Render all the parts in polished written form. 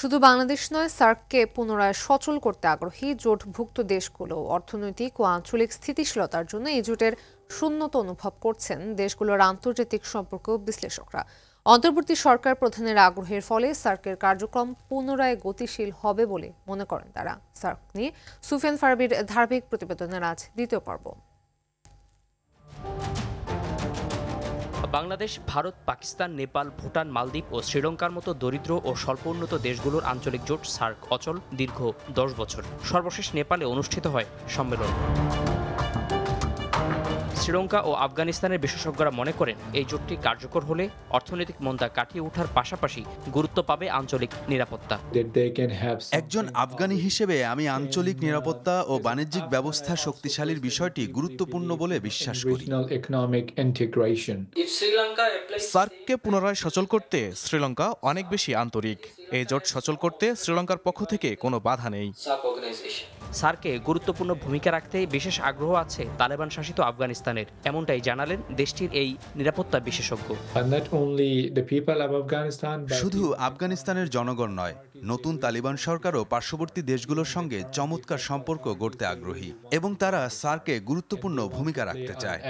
শুধু বাংলাদেশ নয়, সার্ককে পুনরায় সচল করতে আগ্রহী জোটভুক্ত দেশগুলো। অর্থনৈতিক ও আঞ্চলিক স্থিতিশীলতার জন্য এই জোটের শূন্যতা অনুভব করছেন দেশগুলোর আন্তর্জাতিক সম্পর্ক বিশ্লেষকরা। অন্তর্বর্তী সরকার প্রধানের আগ্রহের ফলে সার্কের কার্যক্রম পুনরায় গতিশীল হবে বলে মনে করেন তারা। সার্ক নিয়ে সুফিয়ান ফারাবির ধারাবাহিক প্রতিবেদনের আজ দ্বিতীয় পর্ব। বাংলাদেশ, ভারত, পাকিস্তান, নেপাল, ভুটান, মালদ্বীপ ও শ্রীলঙ্কার মতো দরিদ্র ও স্বল্প উন্নত দেশগুলোর আঞ্চলিক জোট সার্ক অচল দীর্ঘ 10 বছর। সর্বশেষ নেপালে অনুষ্ঠিত হয় সম্মেলন। শ্রীলঙ্কা ও আফগানিস্তানের বিশেষজ্ঞরা মনে করেন এই জোটটি কার্যকর হলে অর্থনৈতিক মন্দা কাটিয়ে ওঠার পাশাপাশি গুরুত্ব পাবে আঞ্চলিক নিরাপত্তা। একজন আফগানি হিসেবে আমি আঞ্চলিক নিরাপত্তা ও বাণিজ্যিক ব্যবস্থা শক্তিশালীর বিষয়টি গুরুত্বপূর্ণ বলে বিশ্বাস করি। সার্ককে পুনরায় সচল করতে শ্রীলঙ্কা অনেক বেশি আন্তরিক। এই জোট সচল করতে শ্রীলঙ্কার পক্ষ থেকে কোনো বাধা নেই। সার্কে গুরুত্বপূর্ণ ভূমিকা রাখতে বিশেষ আগ্রহ আছে তালেবান শাসিত আফগানিস্তানের, এমনটাই জানালেন দেশটির এই নিরাপত্তা বিশেষজ্ঞ। শুধু আফগানিস্তানের জনগণ নয়, নতুন তালিবান সরকারও পার্শ্ববর্তী দেশগুলোর সঙ্গে চমৎকার সম্পর্ক গড়তে আগ্রহী এবং তারা সার্কে গুরুত্বপূর্ণ ভূমিকা রাখতে চায়।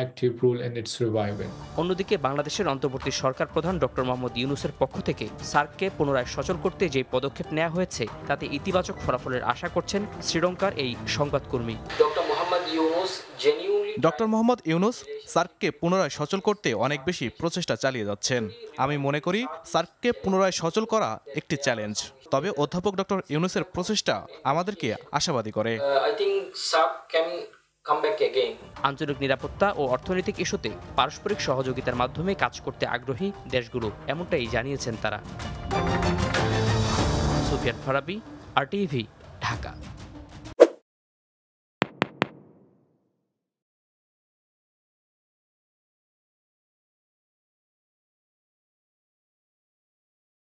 অন্যদিকে বাংলাদেশের অন্তর্বর্তী সরকার প্রধান ডক্টর মোহাম্মদ ইউনূসের পক্ষ থেকে সার্ককে পুনরায় সচল করতে যে পদক্ষেপ নেওয়া হয়েছে তাতে ইতিবাচক ফলাফলের আশা করছেন শ্রীলঙ্কার এই সংবাদকর্মী। ডক্টর মোহাম্মদ ইউনূস সার্ককে পুনরায় সচল করতে অনেক বেশি প্রচেষ্টা চালিয়ে যাচ্ছেন। আমি মনে করি সার্ককে পুনরায় সচল করা একটি চ্যালেঞ্জ, তবে অধ্যাপক ডক্টর ইউনূসের প্রচেষ্টা আমাদেরকে আশাবাদী করে। আঞ্চলিক নিরাপত্তা ও অর্থনৈতিক ইস্যুতে পারস্পরিক সহযোগিতার মাধ্যমে কাজ করতে আগ্রহী দেশগুলো, এমনটাই জানিয়েছেন তারা। সুফিয়ান ফারাবি, RTV, ঢাকা।